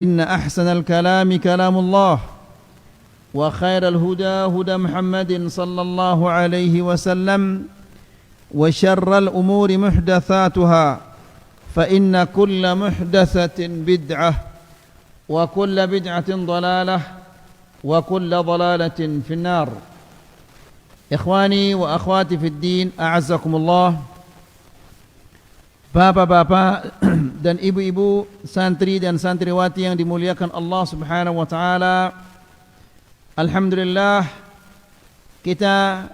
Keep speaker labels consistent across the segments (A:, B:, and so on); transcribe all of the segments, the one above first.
A: إن أحسن الكلام كلام الله وخير الهدى هدى محمد صلى الله عليه وسلم وشر الأمور محدثاتها فإن كل محدثة بدعة وكل بدعة ضلالة وكل ضلالة في النار. إخواني وأخواتي في الدين أعزكم الله. Bapak-bapak dan ibu-ibu, santri dan santriwati yang dimuliakan Allah Subhanahu wa taala. Alhamdulillah, kita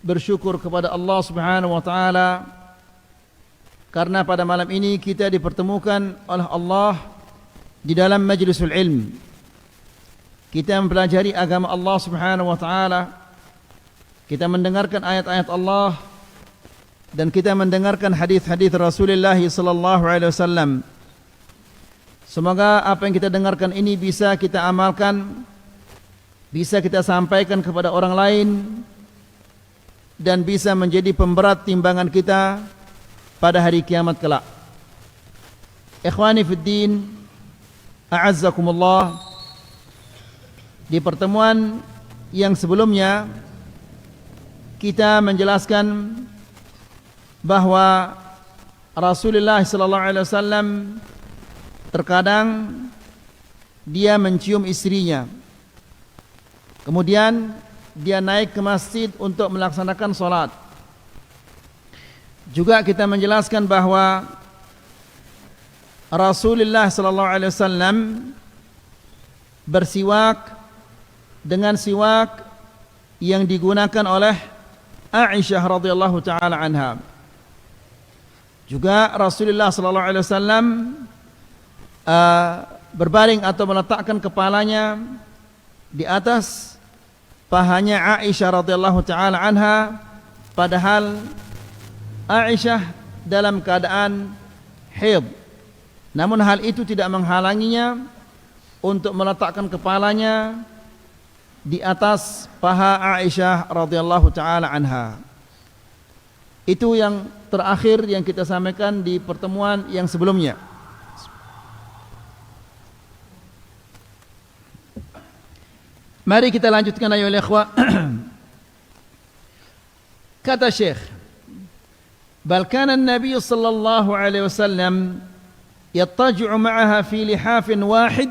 A: bersyukur kepada Allah Subhanahu wa taala karena pada malam ini kita dipertemukan oleh Allah di dalam majlisul ilm. Kita mempelajari agama Allah Subhanahu wa taala. Kita mendengarkan ayat-ayat Allah dan kita mendengarkan hadis-hadis Rasulullah sallallahu alaihi wasallam. Semoga apa yang kita dengarkan ini bisa kita amalkan, bisa kita sampaikan kepada orang lain, dan bisa menjadi pemberat timbangan kita pada hari kiamat kelak. Ikhwani fid din, a'azzakumullah. Di pertemuan yang sebelumnya kita menjelaskan bahwa Rasulullah sallallahu alaihi wasallam terkadang dia mencium istrinya. Kemudian dia naik ke masjid untuk melaksanakan salat. Juga kita menjelaskan bahwa Rasulullah sallallahu alaihi wasallam bersiwak dengan siwak yang digunakan oleh Aisyah radhiyallahu taala anha. Juga Rasulullah sallallahu alaihi wasallam berbaring atau meletakkan kepalanya di atas pahanya Aisyah radhiyallahu taala anha, padahal Aisyah dalam keadaan haid. Namun hal itu tidak menghalanginya untuk meletakkan kepalanya di atas paha Aisyah radhiyallahu taala anha. Itu yang terakhir yang kita sampaikan di pertemuan yang sebelumnya. Mari kita lanjutkan ayo ikhwah. Kata Syekh, bal kana an-nabiy sallallahu alaihi wasallam yattaji'u ma'aha fi lihafin wahid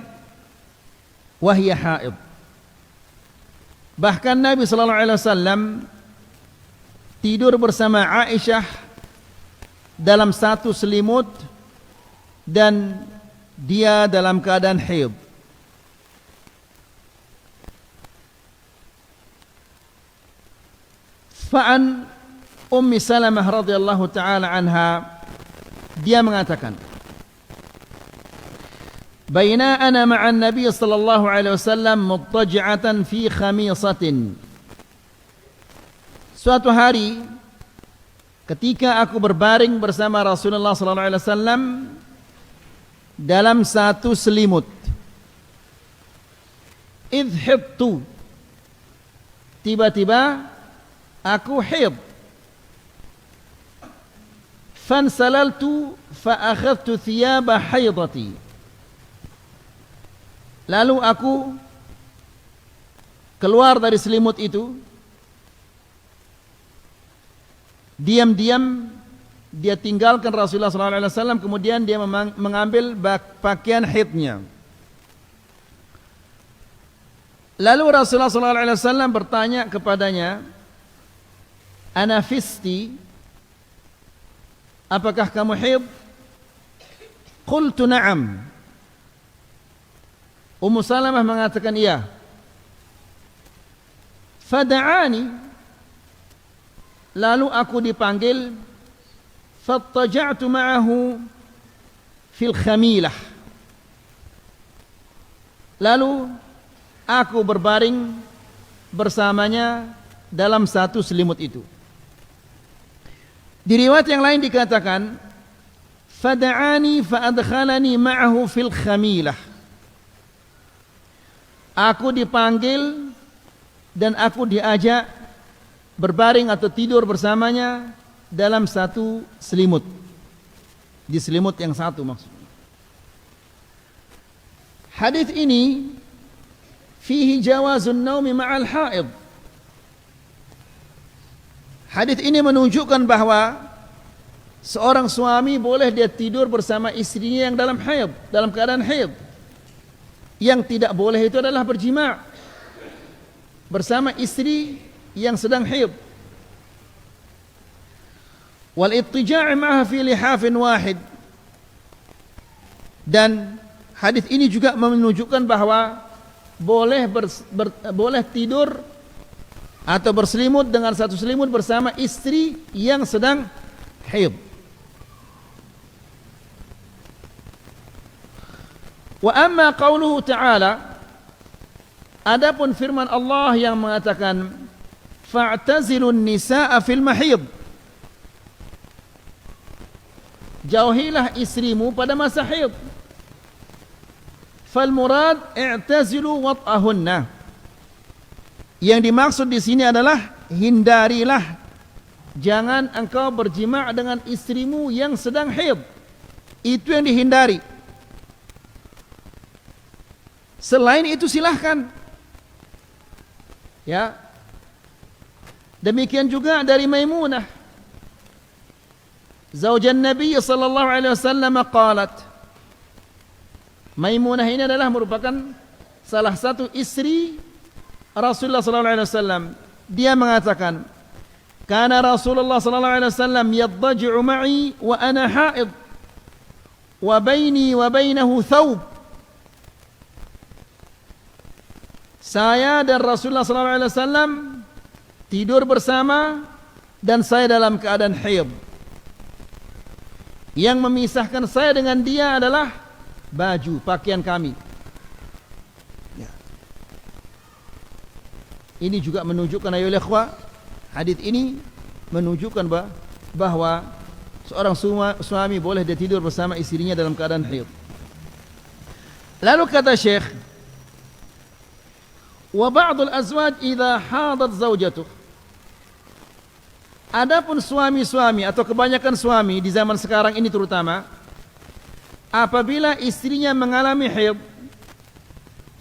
A: wa hiya haid. Bahkan Nabi sallallahu alaihi wasallam tidur bersama Aisyah dalam satu selimut dan dia dalam keadaan haid. Fa'an Ummi Salamah radhiyallahu taala anha, dia mengatakan, baina ana ma'an Nabi sallallahu alaihi wasallam muttaji'atan fi khamisatin. Suatu hari ketika aku berbaring bersama Rasulullah sallallahu alaihi wasallam dalam satu selimut, idhibtu, tiba-tiba aku haid, fansalaltu fa akhadtu thiyaba haidati, lalu aku keluar dari selimut itu. Diam-diam dia tinggalkan Rasulullah SAW, kemudian dia mengambil pakaian haidnya. Lalu Rasulullah SAW bertanya kepadanya, anafisti, apakah kamu haid? Qultu na'am. Ummu Salamah mengatakan iya. Fada'ani, lalu aku dipanggil, fattaja'tu ma'ahu fil khamilah, lalu aku berbaring bersamanya dalam satu selimut itu. Di riwayat yang lain dikatakan, fada'ani fa'adkhalani ma'ahu fil khamilah, aku dipanggil dan aku diajak berbaring atau tidur bersamanya dalam satu selimut. Di selimut yang satu maksudnya. Hadis ini fihi jawazun naumi ma'al haid. Hadis ini menunjukkan bahwa seorang suami boleh dia tidur bersama istrinya yang dalam haid, dalam keadaan haid. Yang tidak boleh itu adalah berjima' bersama istri yang sedang haid. Wal ittija' ma'aha fi lihafin wahid. Dan hadis ini juga menunjukkan bahwa boleh tidur atau berselimut dengan satu selimut bersama istri yang sedang haid. Wa amma qauluhu ta'ala, adapun firman Allah yang mengatakan fa'tazilun nisaa fil mahid, jauhilah istrimu pada masa haid. Fal murad i'tazilu wat'ahunna, yang dimaksud di sini adalah hindarilah, jangan engkau berjima' dengan istrimu yang sedang haid. Itu yang dihindari. Selain itu silahkan. Ya. Demikian juga dari Maimunah, zaujan Nabi sallallahu alaihi wasallam, qalat. Maimunah ini adalah merupakan salah satu istri Rasulullah sallallahu alaihi wasallam. Dia mengatakan, "Kana Rasulullah sallallahu alaihi wasallam yadji'u ma'i wa ana haid wa baini wa bainahu thawb." Saya dan Rasulullah sallallahu alaihi wasallam tidur bersama dan saya dalam keadaan haid. Yang memisahkan saya dengan dia adalah baju, pakaian kami. Ya. Ini juga menunjukkan ayolah ikhwah, hadis ini menunjukkan bahwa seorang suami boleh dia tidur bersama istrinya dalam keadaan haid. Lalu kata Syekh, wa ba'dul azwaj idza hadat zaujatuh. Adapun suami-suami atau kebanyakan suami di zaman sekarang ini terutama, apabila istrinya mengalami haid,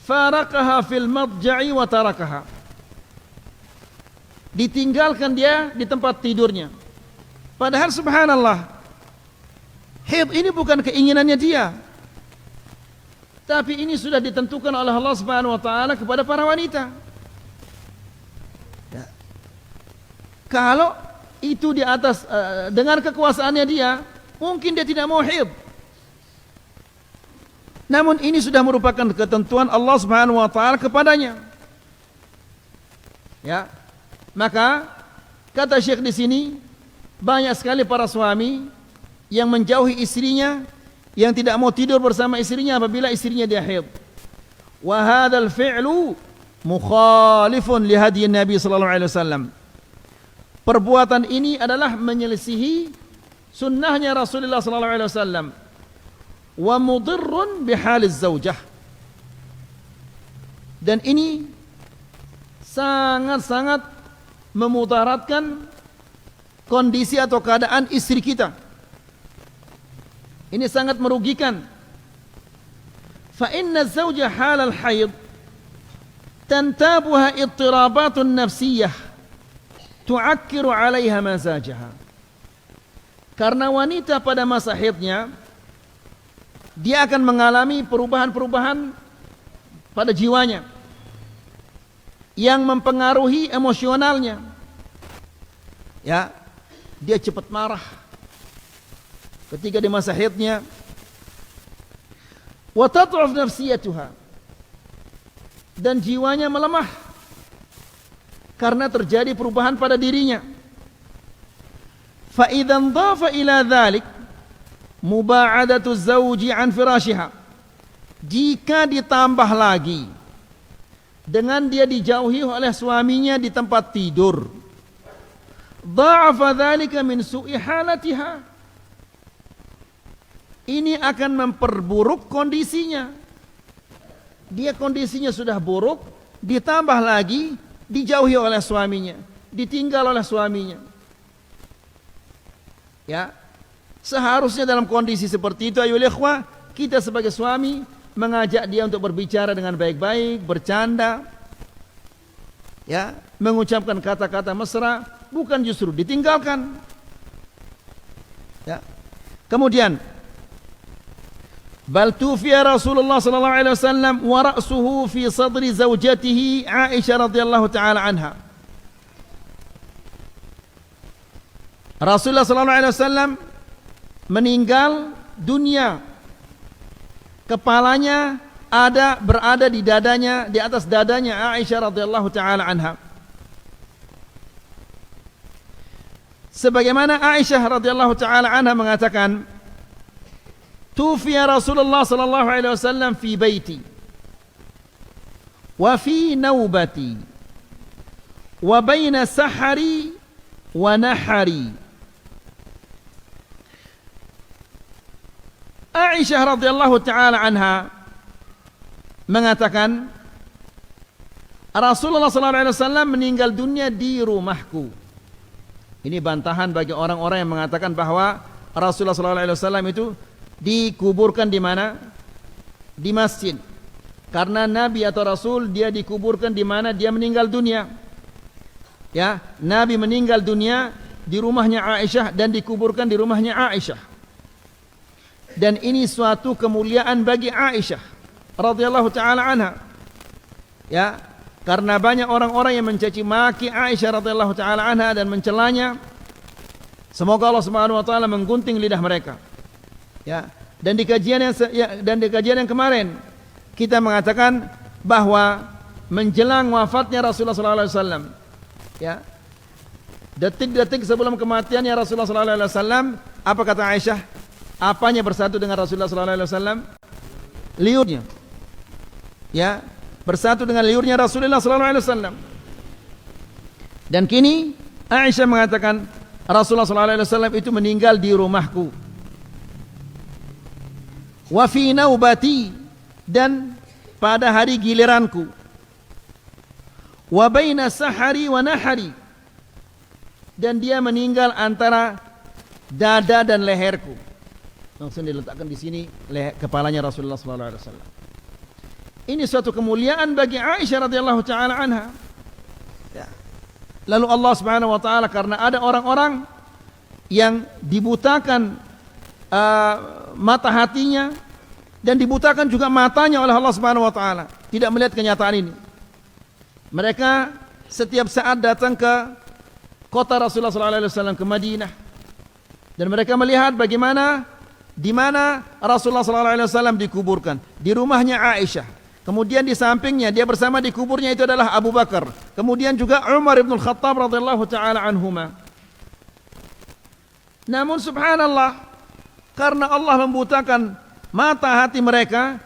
A: faraqaha fil madja'i wa tarakaha, ditinggalkan dia di tempat tidurnya. Padahal subhanallah, haid ini bukan keinginannya dia, tapi ini sudah ditentukan oleh Allah Subhanahu wa taala kepada para wanita. Ya. Kalau itu di atas dengan kekuasaannya dia, mungkin dia tidak mau haid. Namun ini sudah merupakan ketentuan Allah Subhanahu wa taala kepadanya. Ya. Maka kata Syekh di sini, banyak sekali para suami yang menjauhi istrinya, yang tidak mau tidur bersama istrinya apabila istrinya dia haid. Wa hadzal fi'lu mukhalifun li hadyi Nabi sallallahu alaihi wasallam. Perbuatan ini adalah menyelisihi sunnahnya Rasulullah sallallahu alaihi wasallam. Wa mudirrun bihaliz zaujah. Dan ini sangat-sangat memudaratkan kondisi atau keadaan istri kita. Ini sangat merugikan. Fa inna zauja halal haid tantabuha ittirabatun nafsiyah tu'akkiru 'alaiha mazajaha. Karena wanita pada masa haidnya, dia akan mengalami perubahan-perubahan pada jiwanya yang mempengaruhi emosionalnya. Ya, dia cepat marah ketika di masa haidnya. Wa tad'uf nafsiyatuha, dan jiwanya melemah karena terjadi perubahan pada dirinya. Fa idzan dhafa ila dzalik muba'adatu zauji an firashiha, jika ditambah lagi dengan dia dijauhi oleh suaminya di tempat tidur, dha'afa dzalika min su'i halatiha, ini akan memperburuk kondisinya. Dia kondisinya sudah buruk, ditambah lagi dijauhi oleh suaminya, ditinggal oleh suaminya. Ya, seharusnya dalam kondisi seperti itu, ayolah ikhwah, kita sebagai suami mengajak dia untuk berbicara dengan baik-baik, bercanda, ya, mengucapkan kata-kata mesra, bukan justru ditinggalkan. Ya. Kemudian bal tufiya Rasulullah sallallahu alaihi wasallam wa ra'suhu fi sadri zawjatihi Aisyah radhiyallahu taala anha. Rasulullah sallallahu alaihi wasallam meninggal dunia, kepalanya berada di dadanya, di atas dadanya Aisyah radhiyallahu taala anha. Sebagaimana Aisyah radhiyallahu taala anha mengatakan, tufiya Rasulullah sallallahu alaihi wasallam fi baiti wa fi naubati wa baina sahari wa nahari. Aisyah radhiyallahu taala anha mengatakan, Rasulullah sallallahu alaihi wasallam meninggal dunia di rumahku. Ini bantahan bagi orang-orang yang mengatakan bahwa Rasulullah sallallahu alaihi wasallam itu dikuburkan di mana? Di masjid. Karena Nabi atau Rasul dia dikuburkan di mana dia meninggal dunia. Ya, Nabi meninggal dunia di rumahnya Aisyah dan dikuburkan di rumahnya Aisyah. Dan ini suatu kemuliaan bagi Aisyah radhiyallahu taala anha. Ya, karena banyak orang-orang yang mencaci maki Aisyah radhiyallahu taala anha dan mencelanya. Semoga Allah Subhanahu wa taala menggunting lidah mereka. Ya, dan di kajian yang kemarin kita mengatakan bahwa menjelang wafatnya Rasulullah sallallahu alaihi wasallam, ya, detik-detik sebelum kematiannya Rasulullah sallallahu alaihi wasallam, apa kata Aisyah? Apanya bersatu dengan Rasulullah sallallahu alaihi wasallam? Liurnya. Ya, bersatu dengan liurnya Rasulullah sallallahu alaihi wasallam. Dan kini Aisyah mengatakan Rasulullah sallallahu alaihi wasallam itu meninggal di rumahku. Wa fi naubati, dan pada hari giliranku. Wa baina sahari wa nahari, dan dia meninggal antara dada dan leherku. Langsung diletakkan di sini kepalanya Rasulullah sallallahu alaihi wasallam. Ini suatu kemuliaan bagi Aisyah radhiyallahu taala anha. Ya. Lalu Allah Subhanahu wa taala, karena ada orang-orang yang dibutakan mata hatinya dan dibutakan juga matanya oleh Allah Subhanahu wa taala, tidak melihat kenyataan ini. Mereka setiap saat datang ke kota Rasulullah sallallahu alaihi wasallam, ke Madinah, dan mereka melihat bagaimana di mana Rasulullah sallallahu alaihi wasallam dikuburkan, di rumahnya Aisyah. Kemudian di sampingnya dia bersama di kuburnya itu adalah Abu Bakar. Kemudian juga Umar ibn Khattab radhiyallahu taala anhuma. Namun subhanallah, karena Allah membutakan mata hati mereka,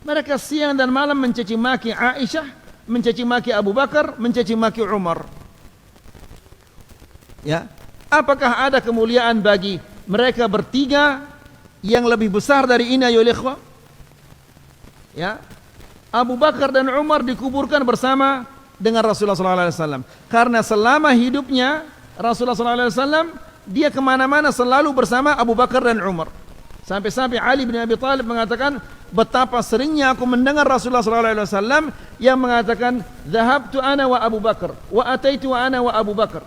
A: mereka siang dan malam mencaci maki Aisyah, mencaci maki Abu Bakar, mencaci maki Umar. Ya, apakah ada kemuliaan bagi mereka bertiga yang lebih besar dari ini ya ikhwah? Ya, Abu Bakar dan Umar dikuburkan bersama dengan Rasulullah SAW. Karena selama hidupnya Rasulullah SAW, dia kemana-mana selalu bersama Abu Bakar dan Umar. Sampai-sampai Ali bin Abi Thalib mengatakan, betapa seringnya aku mendengar Rasulullah SAW yang mengatakan, "Dhahabtu ana wa Abu Bakar, wa ataitu ana wa Abu Bakar."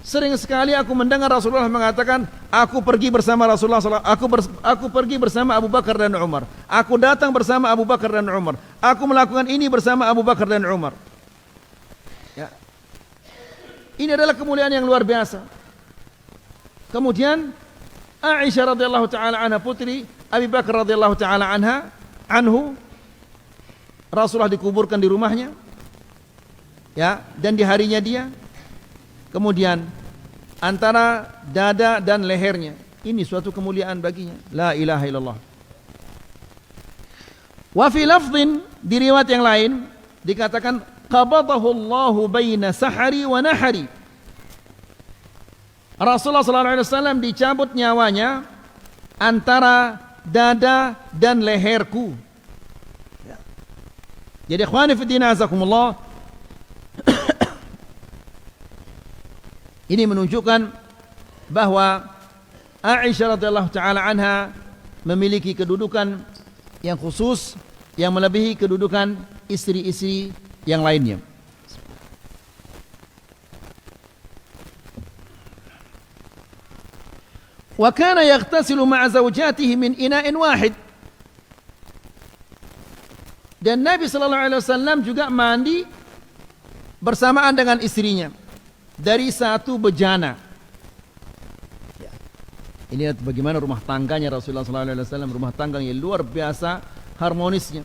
A: Sering sekali aku mendengar Rasulullah mengatakan, aku pergi bersama Rasulullah SAW, aku pergi bersama Abu Bakar dan Umar. Aku datang bersama Abu Bakar dan Umar. Aku melakukan ini bersama Abu Bakar dan Umar. Ya. Ini adalah kemuliaan yang luar biasa. Kemudian Aisyah radhiyallahu taala anha, putri Abi Bakar radhiyallahu taala anhu, Rasulullah dikuburkan di rumahnya. Ya, dan di harinya dia. Kemudian antara dada dan lehernya, ini suatu kemuliaan baginya. La ilaha illallah. Wa fi lafdhin, di riwayat yang lain dikatakan qabadahu Allahu baina sahari wa nahari. Rasulullah sallallahu alaihi wasallam dicabut nyawanya antara dada dan leherku. Ya. Jadi ikhwani fi din azakumullah, ini menunjukkan bahwa Aisyah radhiyallahu taala anha memiliki kedudukan yang khusus yang melebihi kedudukan istri-istri yang lainnya. Wa kana yaghtasilu ma'a zawjatihi min ina'in wahid. Dan Nabi sallallahu alaihi wasallam juga mandi bersamaan dengan istrinya dari satu bejana. Ya. Ini bagaimana rumah tangganya Rasulullah sallallahu alaihi wasallam, rumah tangga yang luar biasa harmonisnya.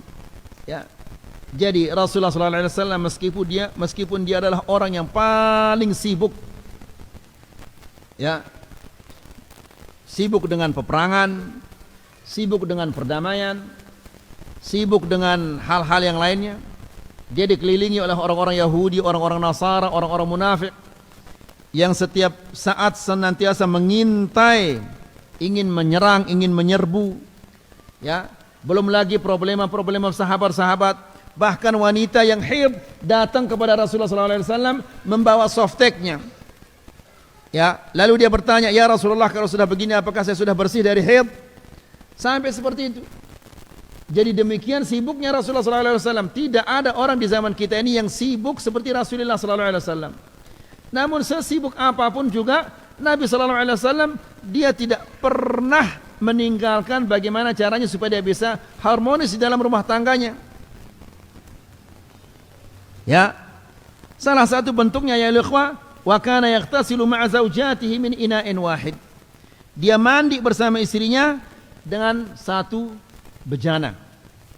A: Ya. Jadi Rasulullah sallallahu alaihi wasallam meskipun dia adalah orang yang paling sibuk, ya, sibuk dengan peperangan, sibuk dengan perdamaian, sibuk dengan hal-hal yang lainnya. Dia dikelilingi oleh orang-orang Yahudi, orang-orang Nasara, orang-orang munafik yang setiap saat senantiasa mengintai, ingin menyerang, ingin menyerbu. Ya, belum lagi problema-problema sahabat-sahabat, bahkan wanita yang haid datang kepada Rasulullah SAW membawa softteknya. Ya, lalu dia bertanya, "Ya Rasulullah, kalau sudah begini apakah saya sudah bersih dari haid?" Sampai seperti itu. Jadi demikian sibuknya Rasulullah SAW. Tidak ada orang di zaman kita ini yang sibuk seperti Rasulullah SAW. Namun sesibuk apapun juga Nabi SAW, dia tidak pernah meninggalkan bagaimana caranya supaya dia bisa harmonis di dalam rumah tangganya. Ya, salah satu bentuknya ya ikhwah, wa kana yaghtasilu ma'a zawjatihi min ina'in wahid. Dia mandi bersama istrinya dengan satu bejana,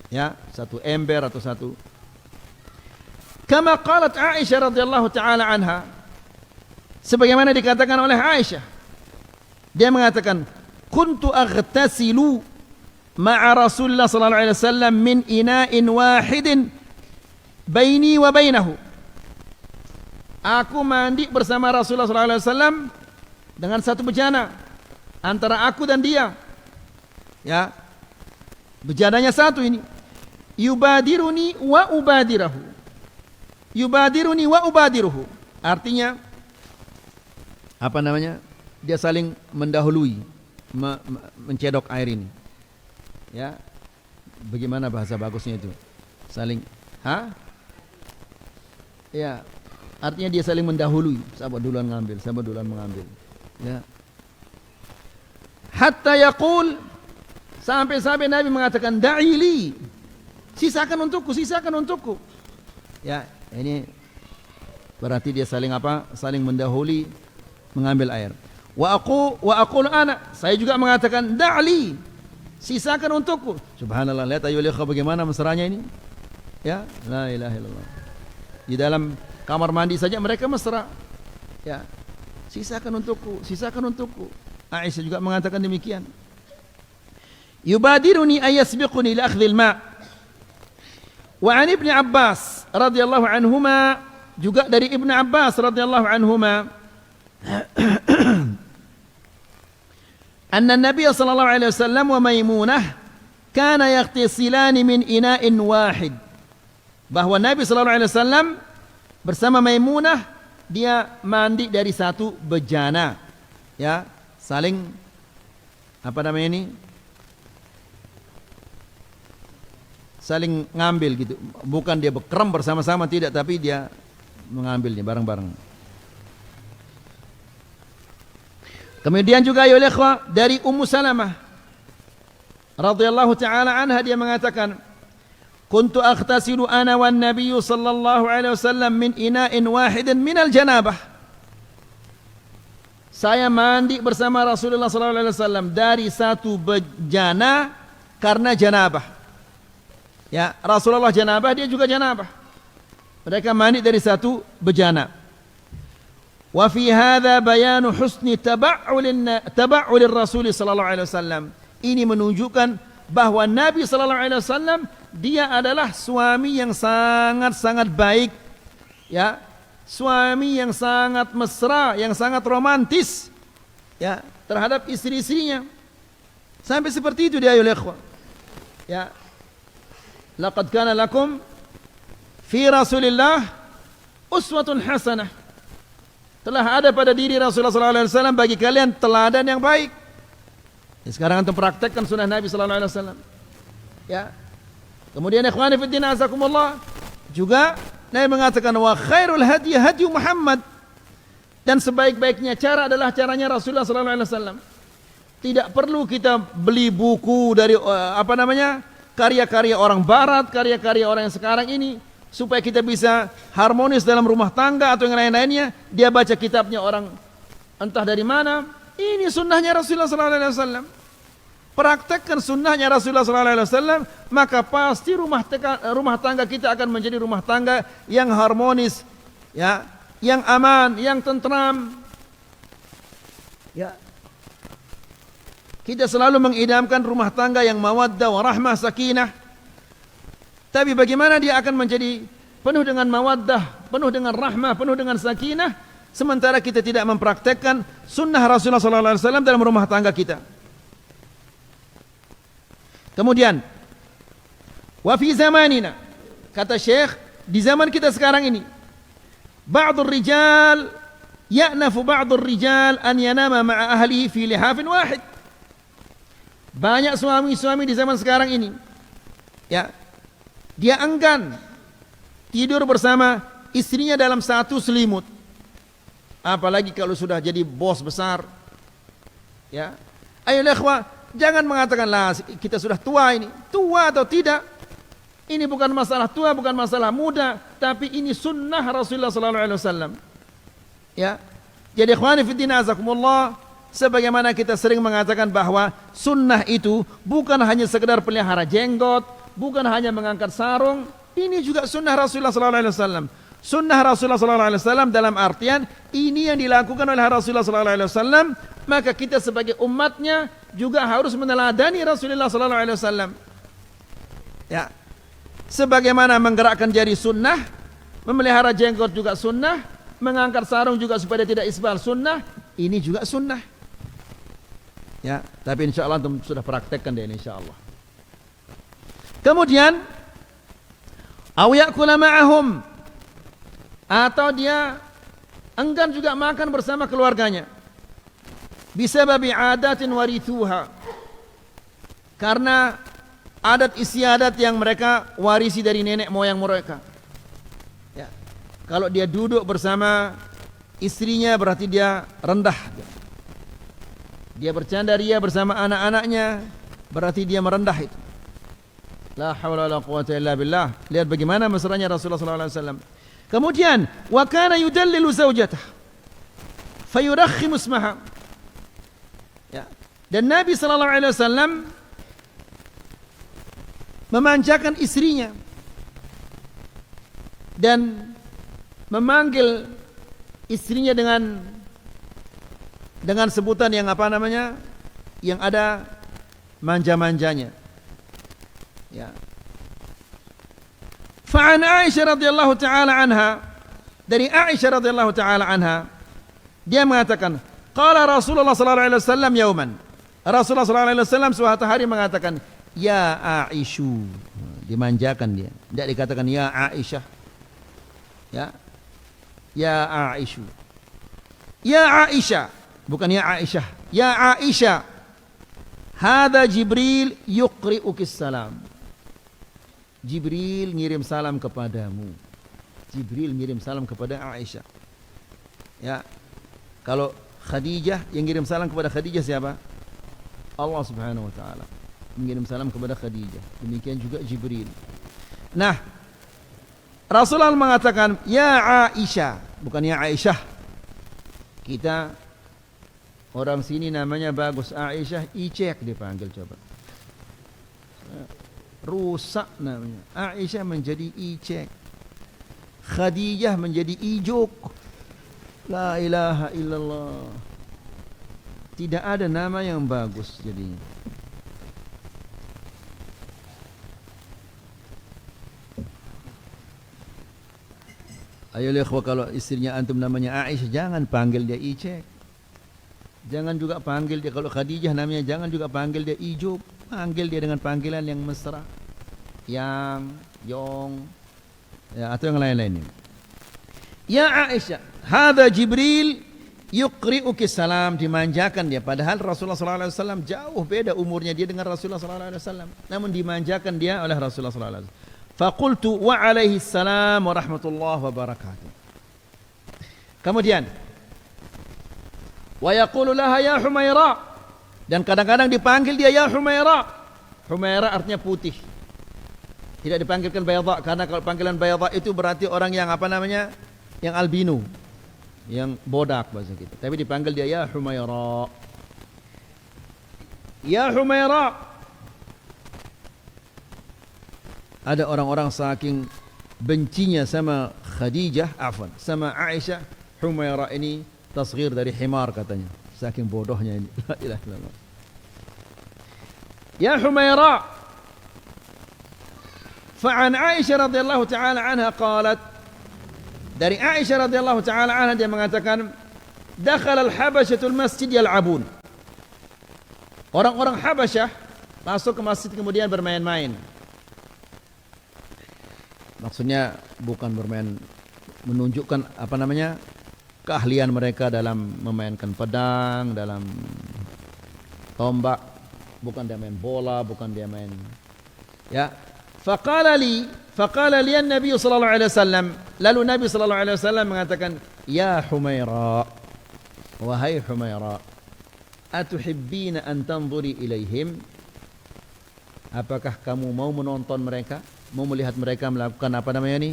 A: ya, satu ember atau satu. Kama qalat Aisyah radhiyallahu taala anha, sebagaimana dikatakan oleh Aisyah, dia mengatakan, "Kuntu aghtasilu ma'a Rasulullah sallallahu alaihi wasallam min ina'in wahidin baini wa bainahu." Aku mandi bersama Rasulullah sallallahu alaihi wasallam dengan satu bejana antara aku dan dia. Ya. Bejananya satu ini. Yubadiruni wa ubadirahu. Yubadiruni wa ubadiruhu. Artinya apa namanya? Dia saling mendahului, mencedok air ini. Ya. Bagaimana bahasa bagusnya itu? Saling, ya. Artinya dia saling mendahului. Sahabat duluan mengambil, sahabat duluan mengambil. Ya. Hatta yaqul, sampai-sampai Nabi mengatakan, "Da'ili, sisakan untukku, sisakan untukku." Ya, ini berarti dia saling apa? Saling mendahului mengambil air. Wa aqulu ana, saya juga mengatakan, "Da'li, sisakan untukku." Subhanallah, lihat ayo lihat bagaimana mesranya ini. Ya, la ilaha illallah. Di dalam kamar mandi saja mereka mesra. Ya, sisakan untukku, sisakan untukku. Aisyah juga mengatakan demikian. Yubadiruni ayasbiquni ila akhdhil ma'. Wa 'an Ibnu Abbas radhiyallahu anhuma, juga dari Ibnu Abbas radhiyallahu anhuma, anna Nabi sallallahu alaihi wasallam wa Maimunah kana yaghtasilani min ina'in wahid. Bahwa Nabi sallallahu alaihi wasallam bersama Maimunah dia mandi dari satu bejana. Ya, saling apa namanya ini? Saling ngambil gitu. Bukan dia berkeram bersama-sama, tidak, tapi dia mengambilnya bareng-bareng. Kemudian juga ya ikhwah, dari Ummu Salamah radhiyallahu taala anha, dia mengatakan, "Kuntu aghtasilu ana wan Nabiy sallallahu alaihi wasallam min ina'in wahidin minal janabah." Saya mandi bersama Rasulullah sallallahu alaihi wasallam dari satu bejana karena janabah. Ya, Rasulullah janabah, dia juga janabah. Mereka mandi dari satu bejana. Wa fi hadza bayanu husni taba'ulir Rasul sallallahu alaihi wasallam. Ini menunjukkan bahwa Nabi sallallahu alaihi wasallam dia adalah suami yang sangat-sangat baik. Ya, suami yang sangat mesra, yang sangat romantis, ya, terhadap istri-istrinya. Sampai seperti itu dia, ya ikhwah. Ya. Laqad kana lakum fi Rasulillah uswatun hasanah. Telah ada pada diri Rasulullah sallallahu alaihi wasallam bagi kalian teladan yang baik. Ya, sekarang antum praktekkan sunnah Nabi sallallahu alaihi wasallam. Ya. Kemudian ikhwani fiddin azakumullah, juga Nabi mengatakan wa khairul hadi hadi Muhammad, dan sebaik-baiknya cara adalah caranya Rasulullah sallallahu alaihi wasallam. Tidak perlu kita beli buku dari karya-karya orang barat, karya-karya orang yang sekarang ini supaya kita bisa harmonis dalam rumah tangga atau yang lain-lainnya. Dia baca kitabnya orang entah dari mana. Ini sunnahnya Rasulullah sallallahu alaihi wasallam. Praktekkan sunnahnya Rasulullah sallallahu alaihi wasallam, maka pasti rumah tangga kita akan menjadi rumah tangga yang harmonis, ya, yang aman, yang tentram. Ya. Kita selalu mengidamkan rumah tangga yang mawaddah, warahmah, sakinah. Tapi bagaimana dia akan menjadi penuh dengan mawaddah, penuh dengan rahmah, penuh dengan sakinah, sementara kita tidak mempraktekkan sunnah Rasulullah sallallahu alaihi wasallam dalam rumah tangga kita. Kemudian, wa fi zamanina, kata Syekh, di zaman kita sekarang ini, ba'dul rijal ya'nafu ba'dul rijal an yanama ma'a ahlihi fi lihafin wahid. Banyak suami-suami di zaman sekarang ini, ya, dia enggan tidur bersama istrinya dalam satu selimut. Apalagi kalau sudah jadi bos besar. Ya. Ayo ikhwah, jangan mengatakan lah kita sudah tua ini. Tua atau tidak, ini bukan masalah tua, bukan masalah muda, tapi ini sunnah Rasulullah sallallahu alaihi wasallam. Ya. Jadi ikhwani fiddin azakumullah, sebagaimana kita sering mengatakan bahwa sunnah itu bukan hanya sekedar pelihara jenggot, bukan hanya mengangkat sarung, ini juga sunnah Rasulullah sallallahu alaihi wasallam. Sunnah Rasulullah sallallahu alaihi wasallam dalam artian ini yang dilakukan oleh Rasulullah sallallahu alaihi wasallam, maka kita sebagai umatnya juga harus meneladani Rasulullah sallallahu alaihi wasallam. Ya. Sebagaimana menggerakkan jari sunnah, memelihara jenggot juga sunnah, mengangkat sarung juga supaya tidak isbal sunnah, ini juga sunnah. Ya, tapi insyaallah antum sudah praktekkan deh insyaallah. Kemudian aw ya'kula ma'ahum, atau dia enggan juga makan bersama keluarganya. Bisababi adatin warithuha, karena adat istiadat yang mereka warisi dari nenek moyang mereka. Ya. Kalau dia duduk bersama istrinya berarti dia rendah. Dia bercanda ria bersama anak-anaknya berarti dia merendah itu. La haula wala quwwata illa billah. Lihat bagaimana mesranya Rasulullah sallallahu alaihi wasallam. Kemudian wa kana yudallilu zawjatah fayurakhimu ismaha. Ya. Dan Nabi sallallahu alaihi wasallam memanjakan istrinya dan memanggil istrinya dengan sebutan yang apa namanya, yang ada manja-manjanya. Ya. Fa'an Aisyah radhiyallahu taala anha, dari Aisyah radhiyallahu taala anha, dia mengatakan, qala Rasulullah sallallahu alaihi wasallam yauman, Rasulullah sallallahu alaihi wasallam suatu hari mengatakan, ya Aisyu, dimanjakan dia, tidak dikatakan ya Aisyah. Ya. Ya Aisyu. Ya Aisyah, bukan ya Aisyah. Ya Aisyah, hada Jibril yuqri'ukis salam. Jibril ngirim salam kepadamu. Jibril ngirim salam kepada Aisyah. Ya. Kalau Khadijah, yang ngirim salam kepada Khadijah siapa? Allah Subhanahu wa taala mengirim salam kepada Khadijah. Demikian juga Jibril. Nah, Rasulullah mengatakan ya Aisyah, bukan ya Aisyah. Kita orang sini namanya bagus, Aisyah, Icek dipanggil coba. Rusak namanya. Aisyah menjadi Icek, Khadijah menjadi Ijuk. La ilaha illallah. Tidak ada nama yang bagus jadinya. Ayo ikhwah, kalau istrinya antum namanya Aisyah, jangan panggil dia Icek. Jangan juga panggil dia, kalau Khadijah namanya, jangan juga panggil dia Ijuk. Panggil dia dengan panggilan yang mesra, yang, Yong, ya, atau yang lain-lainnya. Ya Aisyah, hadza Jibril yuqri'uki salam, dimanjakan dia, padahal Rasulullah sallallahu alaihi wasallam jauh beda umurnya dia dengan Rasulullah sallallahu alaihi wasallam, namun dimanjakan dia oleh Rasulullah sallallahu alaihi wasallam. Faqultu wa alaihi salam wa rahmatullahi wa barakatuh. Kemudian wa yaqulu laha ya Humaira, dan kadang-kadang dipanggil dia ya Humaira. Humaira artinya putih, tidak dipanggilkan bayadha, karena kalau panggilan bayadha itu berarti orang yang apa namanya, yang albino, yang bodak bahasa kita. Tapi dipanggil dia ya Humaira. Ya Humaira. Ada orang-orang saking bencinya sama Khadijah, sama Aisyah, Humaira ini tasghir dari himar katanya. Saking bodohnya ini. La ilaha illallah. Ya Humaira. Fa'an Aisyah radhiyallahu taala anha qalat, dari Aisyah radhiyallahu taala anha dia mengatakan, dakhala al-habasyatul masjid yal'abun. Orang-orang Habasyah masuk ke masjid kemudian bermain-main. Maksudnya bukan bermain, menunjukkan apa namanya, keahlian mereka dalam memainkan pedang, dalam tombak, bukan dia main bola, bukan dia main ya. Faqala li an-nabi sallallahu alaihi wasallam, lalu Nabi sallallahu alaihi wasallam mengatakan, ya Humaira, wahai Humaira, atuhibbina an tanzuri ilaihim, apakah kamu mau menonton mereka, mau melihat mereka melakukan apa namanya ini,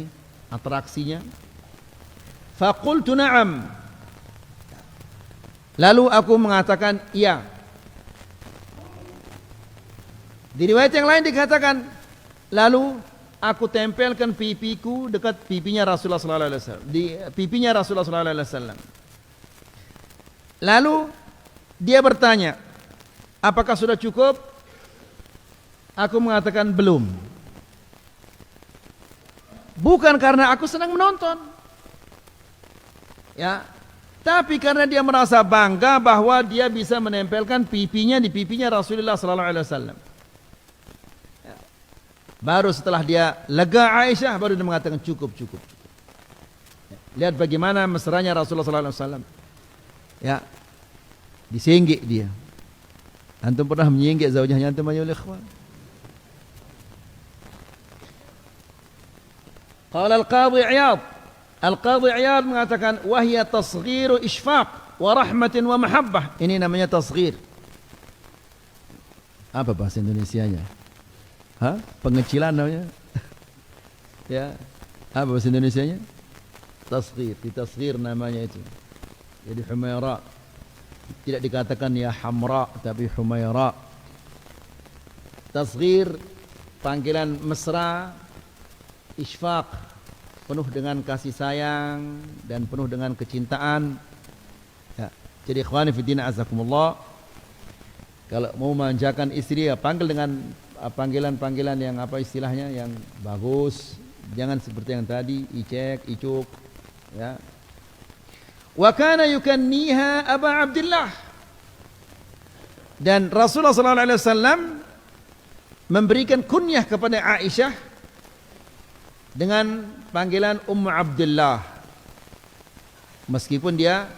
A: atraksinya? Faqultu na'am, lalu aku mengatakan iya. Di riwayat yang lain dikatakan, lalu aku tempelkan pipiku dekat pipinya Rasulullah sallallahu alaihi wasallam, di pipinya Rasulullah sallallahu alaihi wasallam. Lalu dia bertanya, apakah sudah cukup? Aku mengatakan belum. Bukan karena aku senang menonton, ya, tapi karena dia merasa bangga bahwa dia bisa menempelkan pipinya di pipinya Rasulullah sallallahu alaihi wasallam. Baru setelah dia lega Aisyah, baru dia mengatakan cukup. Lihat bagaimana mesranya Rasulullah sallallahu alaihi wasallam. Ya, disinggik dia. Antum pernah menyinggik zaujahnya antum ya ikhwan? Qala Al-Qadhi Iyad mengatakan, wahya tasghiru isfaq wa rahmatin wa mahabbah. Ini namanya tasghir. Apa bahasa Indonesianya? Pengecilan namanya. Ya. Apa bahasa Indonesianya? Tasghir, ditasghir namanya itu. Jadi Humaira. Tidak dikatakan ya Hamra, tapi Humaira. Tasghir, panggilan mesra, isfaq, penuh dengan kasih sayang dan penuh dengan kecintaan. Ya. Jadi ikhwani fiddin azakumullah, kalau mau memanjakan istri ya panggil dengan panggilan-panggilan yang apa istilahnya, yang bagus, jangan seperti yang tadi icek, icuk, ya. Wa kana yukanniha Aba Abdullah, dan Rasulullah sallallahu alaihi wasallam memberikan kunyah kepada Aisyah dengan panggilan Ummu Abdullah, meskipun dia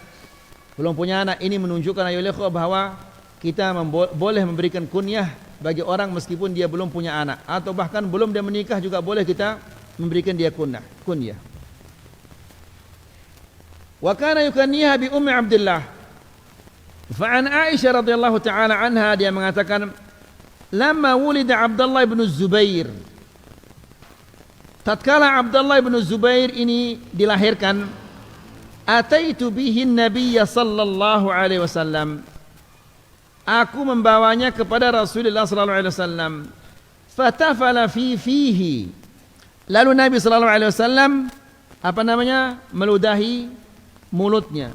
A: belum punya anak. Ini menunjukkan ayolekho bahwa kita boleh memberikan kunyah bagi orang meskipun dia belum punya anak, atau bahkan belum dia menikah juga boleh kita memberikan dia kunyah. Wa kana yukanniha bi Ummi Abdullah. Fa'an Aisyah radhiyallahu taala anha, dia mengatakan, lamma wulida Abdullah bin Zubair, tatkala Abdullah bin Zubair ini dilahirkan, ataitu bihi Nabiy sallallahu alaihi wasallam, aku membawanya kepada Rasulullah sallallahu alaihi wasallam. Fatafala fi fihi, lalu Nabi sallallahu alaihi wasallam apa namanya, meludahi mulutnya.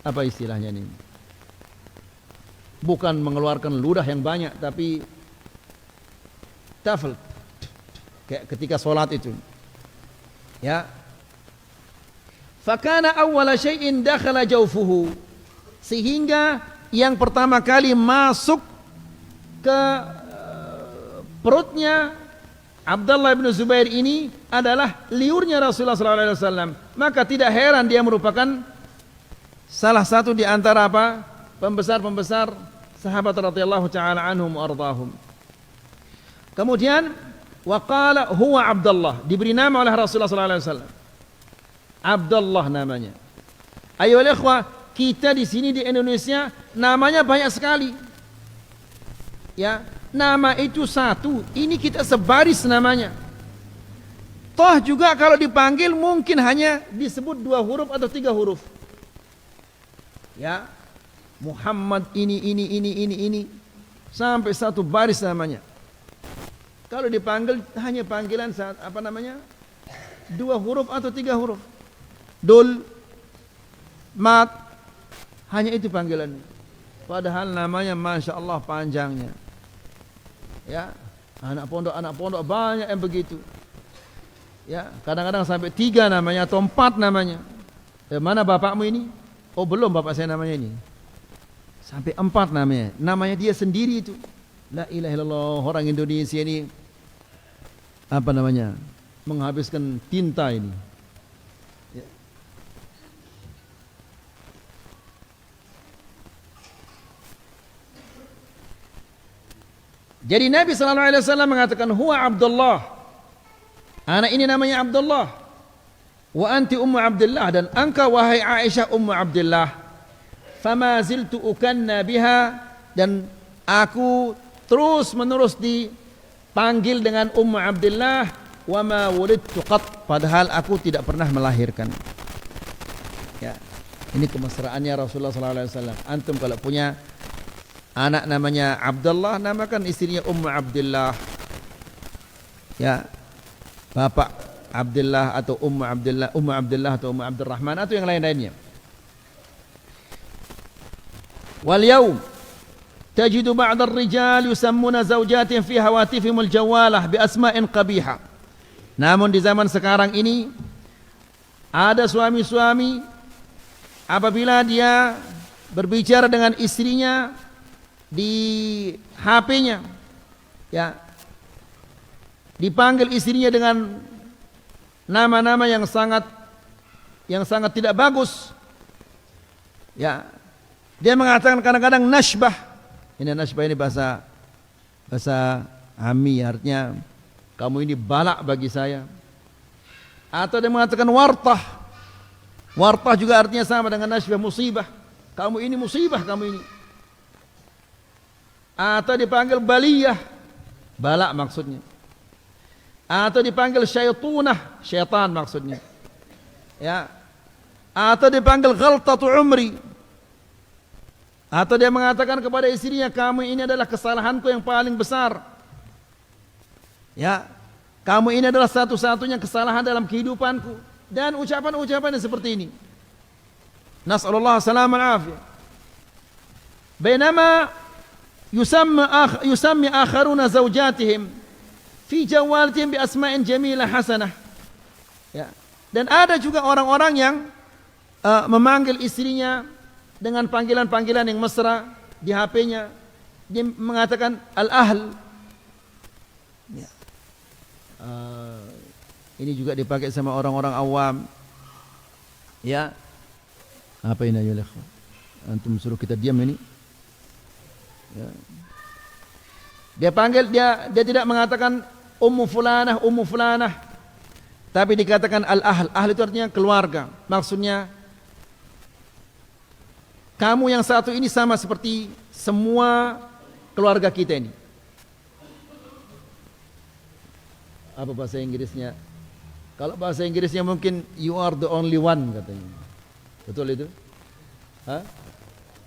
A: Apa istilahnya ini? Bukan mengeluarkan ludah yang banyak, tapi tafal, kayak ketika sholat itu, ya. Fakana awwala syai'in dakhala jawfuhu, sehingga yang pertama kali masuk ke perutnya Abdullah bin Zubair ini adalah liurnya Rasulullah SAW. Maka tidak heran dia merupakan salah satu di antara apa? Pembesar-pembesar sahabat radhiyallahu taala anhum wa ardahum. Kemudian waqala huwa Abdullah, diberi nama oleh Rasulullah SAW. Abdullah namanya. Ayo ikhwah, kita di sini di Indonesia namanya banyak sekali. Ya, nama itu satu, ini kita sebaris namanya. Toh juga kalau dipanggil mungkin hanya disebut 2 huruf atau 3 huruf. Ya, Muhammad ini sampai satu baris namanya. Kalau dipanggil hanya panggilan saat apa namanya? 2 huruf atau 3 huruf. Dul, mat, hanya itu panggilannya. Padahal namanya Masya Allah panjangnya. Ya, anak pondok banyak yang begitu. Ya, kadang-kadang sampai 3 namanya atau 4 namanya. Mana bapakmu ini? Oh belum, bapak saya namanya ini. Sampai 4 namanya. Namanya dia sendiri itu. La ilaha illallah, orang Indonesia ini apa namanya? Menghabiskan tinta ini. Ya. Jadi Nabi SAW mengatakan huwa Abdullah. Anak ini namanya Abdullah. Wa anti ummu Abdullah, dan engkau wahai Aisyah ummu Abdullah. Fama ziltu ukanna biha, dan aku terus menerus dipanggil dengan ummu Abdullah. Wa ma wulidtu qat, padahal aku tidak pernah melahirkan. Ya, ini kemesraannya Rasulullah SAW. Antum kalau punya anak namanya Abdullah, namakan istrinya Ummu Abdullah. Ya, bapak Abdullah atau Ummu Abdullah atau Ummu Abdurrahman atau yang lain-lainnya. Wal yaum tajidu ba'd ar-rijal yusammuna zawjatihim fi hawatifihim al-jawalah bi asma'in qabihah. Namun di zaman sekarang ini ada suami-suami apabila dia berbicara dengan istrinya di HP-nya, ya, dipanggil istrinya dengan nama-nama yang sangat tidak bagus. Ya, dia mengatakan kadang-kadang nashbah. Ini nashbah, ini bahasa Ami, artinya kamu ini balak bagi saya. Atau dia mengatakan wartah. Wartah juga artinya sama dengan nashbah, musibah. Kamu ini musibah, kamu ini. Atau dipanggil baliyah, balak maksudnya. Atau dipanggil syaitunah, syaitan maksudnya. Ya. Atau dipanggil ghaltatu umri. Atau dia mengatakan kepada istrinya, kamu ini adalah kesalahanku yang paling besar. Ya, kamu ini adalah satu-satunya kesalahan dalam kehidupanku. Dan ucapan-ucapan yang seperti ini. Nas'alullah salam al-afiyah. Bainama yusammi akharuna zawjatihim fi jawalatihim bi asma'in jamilah hasanah. Ya. Dan ada juga orang-orang yang memanggil istrinya dengan panggilan-panggilan yang mesra di HP-nya. Dia mengatakan al-ahl. Ya. Ini juga dipakai sama orang-orang awam. Ya. Apa ini ya, ikhwan? Antum suruh kita diam ini. Ya. Dia panggil, dia tidak mengatakan ummu fulanah, tapi dikatakan al-ahl. Ahl itu artinya keluarga. Maksudnya kamu yang satu ini sama seperti semua keluarga kita ini. Apa bahasa Inggrisnya? Kalau bahasa Inggrisnya mungkin you are the only one katanya. Betul itu? Hah?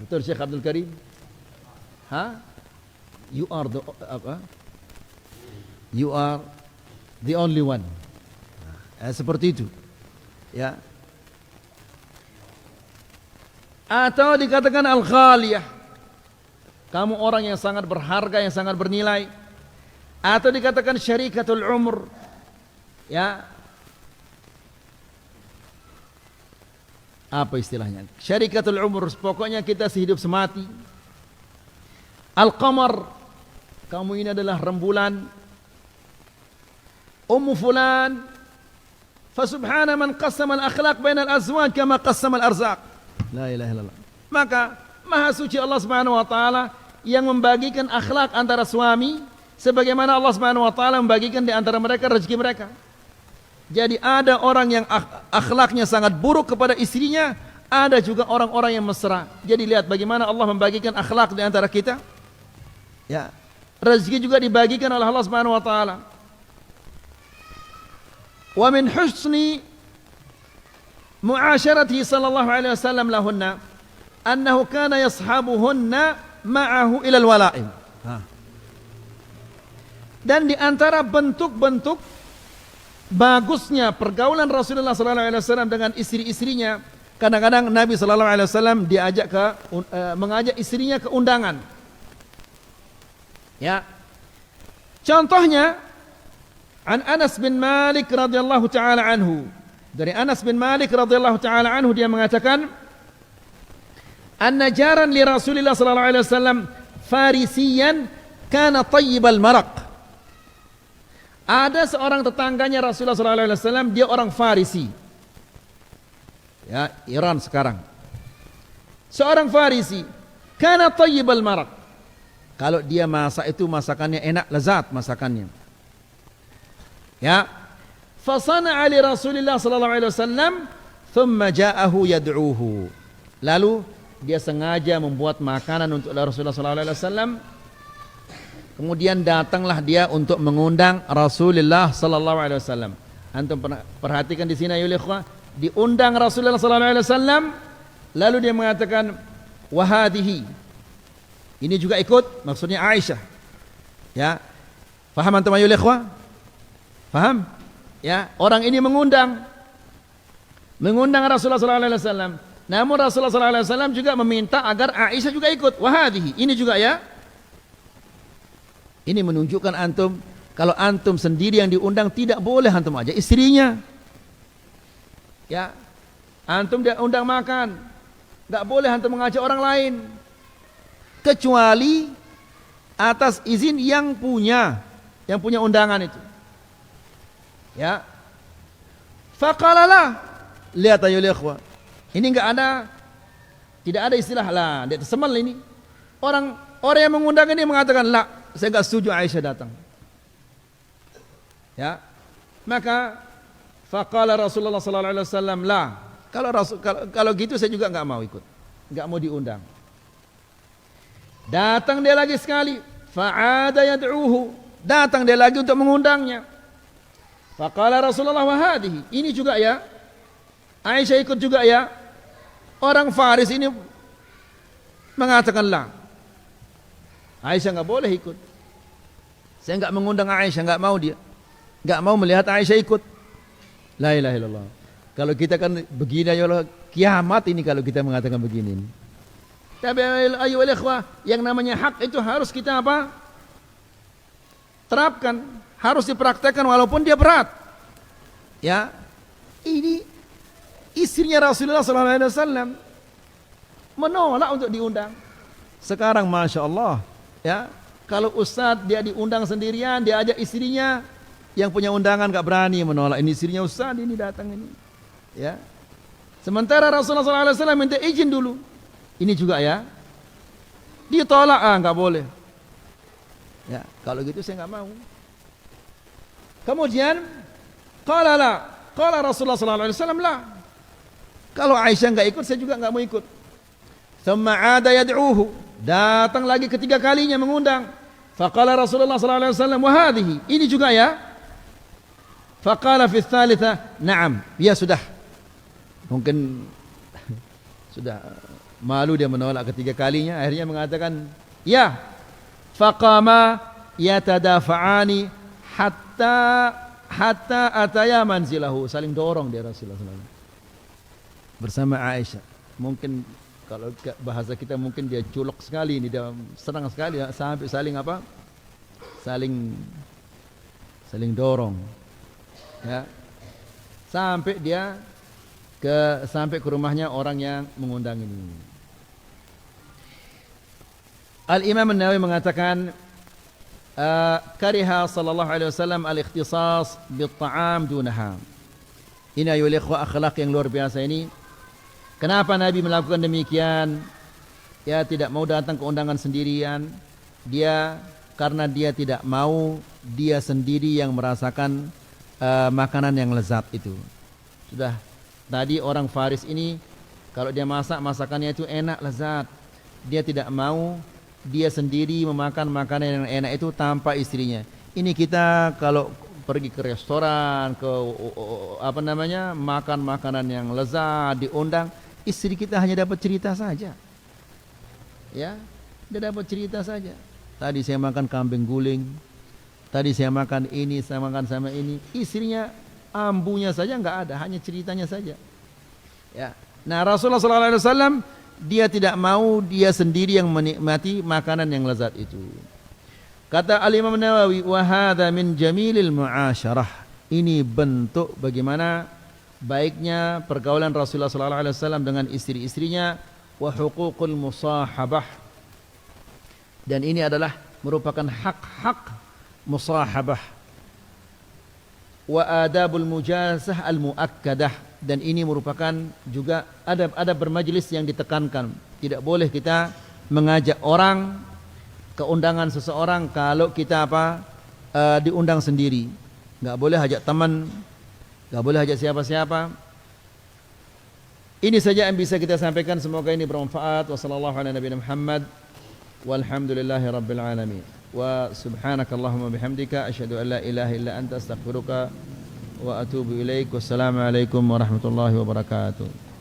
A: Betul Syekh Abdul Karim? Hah? You are the apa? You are the only one. Seperti itu. Ya. Atau dikatakan al-ghaliyah. Kamu orang yang sangat berharga, yang sangat bernilai. Atau dikatakan syarikatul umr. Ya. Apa istilahnya? Syarikatul umur, pokoknya kita sehidup semati. Al-qamar, kamu ini adalah rembulan. fulan. Fasubhana man qassama al-akhlaq bainal azwaj kama qassama al-arzaq. La ilaha illallah. Maka maha suci Allah Subhanahu wa taala yang membagikan akhlak antara suami sebagaimana Allah Subhanahu wa taala membagikan di antara mereka rezeki mereka. Jadi ada orang yang akhlaknya sangat buruk kepada istrinya, ada juga orang-orang yang mesra. Jadi lihat bagaimana Allah membagikan akhlak di antara kita. Ya. Rezeki juga dibagikan oleh Allah Subhanahu wa taala. Wa min husni mu'asyaratihi sallallahu alaihi wasallam lahunna annahu kana yashabuhunna ma'ahu ila al-wala'im. Dan di antara bentuk-bentuk bagusnya pergaulan Rasulullah sallallahu alaihi wasallam dengan istri-istrinya, kadang-kadang Nabi sallallahu alaihi wasallam mengajak istrinya ke undangan. Ya. Contohnya an Anas bin Malik radhiyallahu taala anhu. Dari Anas bin Malik radhiyallahu taala anhu dia mengatakan, "Anna jaran li Rasulillah sallallahu alaihi wasallam farisiyan kana tayyibal maraq." Ada seorang tetangganya Rasulullah sallallahu alaihi wasallam, dia orang Farisi. Ya, Iran sekarang. Seorang Farisi, kana tayyibal maraq. Kalau dia masak itu masakannya enak, lezat masakannya. Ya. Fasana'a li Rasulillah sallallahu alaihi wasallam, thumma ja'ahu yad'uhu. Lalu dia sengaja membuat makanan untuk Rasulullah sallallahu alaihi wasallam. Kemudian datanglah dia untuk mengundang Rasulullah sallallahu alaihi wasallam. Antum perhatikan di sini ayo ikhwah, diundang Rasulullah sallallahu alaihi wasallam, lalu dia mengatakan wa hadhihi. Ini juga ikut, maksudnya Aisyah. Ya. Faham antum ayo ikhwah? Faham? Ya, orang ini mengundang Rasulullah sallallahu alaihi wasallam. Namun Rasulullah sallallahu alaihi wasallam juga meminta agar Aisyah juga ikut. Wa hadhihi. Ini juga ya. Ini menunjukkan antum, kalau antum sendiri yang diundang tidak boleh antum ajak istrinya. Ya. Antum dia undang makan, enggak boleh antum mengajak orang lain. Kecuali atas izin yang punya undangan itu. Ya. Faqalalah. Lihat ayo ikhwah. Ini tidak ada istilah lah, dia tersemal ini. Orang yang mengundang ini mengatakan, "La, saya enggak setuju Aisyah datang." Ya. Maka faqala Rasulullah sallallahu alaihi wasallam, "La." Kalau gitu saya juga enggak mau ikut. Enggak mau diundang. Datang dia lagi sekali, fa'ada yad'uhu. Datang dia lagi untuk mengundangnya. Faqala Rasulullah wa hadhihi. Ini juga ya. Aisyah ikut juga ya. Orang Faris ini mengatakan la. Aisyah enggak boleh ikut. Saya enggak mengundang Aisyah, enggak mau dia. Enggak mau melihat Aisyah ikut. La ilaha illallah. Kalau kita kan begini ya Allah, kiamat ini kalau kita mengatakan begini. Tapi ayo ikhwah, yang namanya hak itu harus kita apa? Terapkan, harus dipraktekkan walaupun dia berat. Ya. Ini istrinya Rasulullah sallallahu alaihi wasallam menolak untuk diundang. Sekarang Masya Allah, ya, kalau ustadz dia diundang sendirian, dia ajak istrinya, yang punya undangan gak berani menolak. Ini istrinya ustadz ini datang ini, ya. Sementara Rasulullah sallallahu alaihi wasallam minta izin dulu. Ini juga ya, ditolak, nggak boleh. Ya, kalau gitu saya nggak mau. Kemudian, qala Rasulullah sallallahu alaihi wasallam la. Kalau Aisyah nggak ikut, saya juga nggak mau ikut. Thumma ada yad'uhu. Datang lagi ketiga kalinya mengundang. Faqala Rasulullah sallallahu alaihi wasallam wa hadhihi. Ini juga ya. Faqala fi tsalitsa, na'am. Ya sudah. Mungkin sudah malu dia menolak ketiga kalinya, akhirnya mengatakan ya. Faqama yatadafa'ani hatta ataya manzilahu. Saling dorong dia Rasulullah SAW bersama Aisyah. Mungkin kalau bahasa kita mungkin dia culok sekali ini, dia senang sekali sampai saling apa? Saling dorong. Ya. Sampai ke rumahnya orang yang mengundang ini. Al-Imam An-Nawawi mengatakan kariha sallallahu alaihi wasallam al-ikhtisas bil-ta'am dunaha. Ini ayol ikhwah akhlak yang luar biasa ini. Kenapa Nabi melakukan demikian? Ya, tidak mau datang ke undangan sendirian. Karena dia tidak mau dia sendiri yang merasakan makanan yang lezat itu. Sudah tadi orang Faris ini kalau dia masak, masakannya itu enak, lezat. Dia tidak mau dia sendiri memakan makanan yang enak itu tanpa istrinya. Ini kita kalau pergi ke restoran, ke makan makanan yang lezat, diundang, istri kita hanya dapat cerita saja. Ya, dia dapat cerita saja. Tadi saya makan kambing guling, tadi saya makan ini, saya makan sama ini. Istrinya ambunya saja enggak ada, hanya ceritanya saja. Ya. Nah, Rasulullah SAW dia tidak mau dia sendiri yang menikmati makanan yang lezat itu. Kata Al-Imam Nawawi, wa hadza min jamilil mu'asyarah. Ini bentuk bagaimana baiknya pergaulan Rasulullah SAW dengan istri-istrinya, wa huququl musahabah. Dan ini adalah merupakan hak-hak musahabah. Wa adabul mujazah al-muakkadah. Dan ini merupakan juga adab-adab bermajlis yang ditekankan. Tidak boleh kita mengajak orang ke undangan seseorang kalau kita diundang sendiri. Enggak boleh ajak teman, enggak boleh ajak siapa-siapa. Ini saja yang bisa kita sampaikan, semoga ini bermanfaat. Wassallallahu ala nabiyina Muhammad walhamdulillahi rabbil alamin. Wa subhanakallahumma bihamdika asyhadu an la ilaha illa anta astaghfiruka wa atubu ilaik. Wassalamu alaikum warahmatullahi wabarakatuh.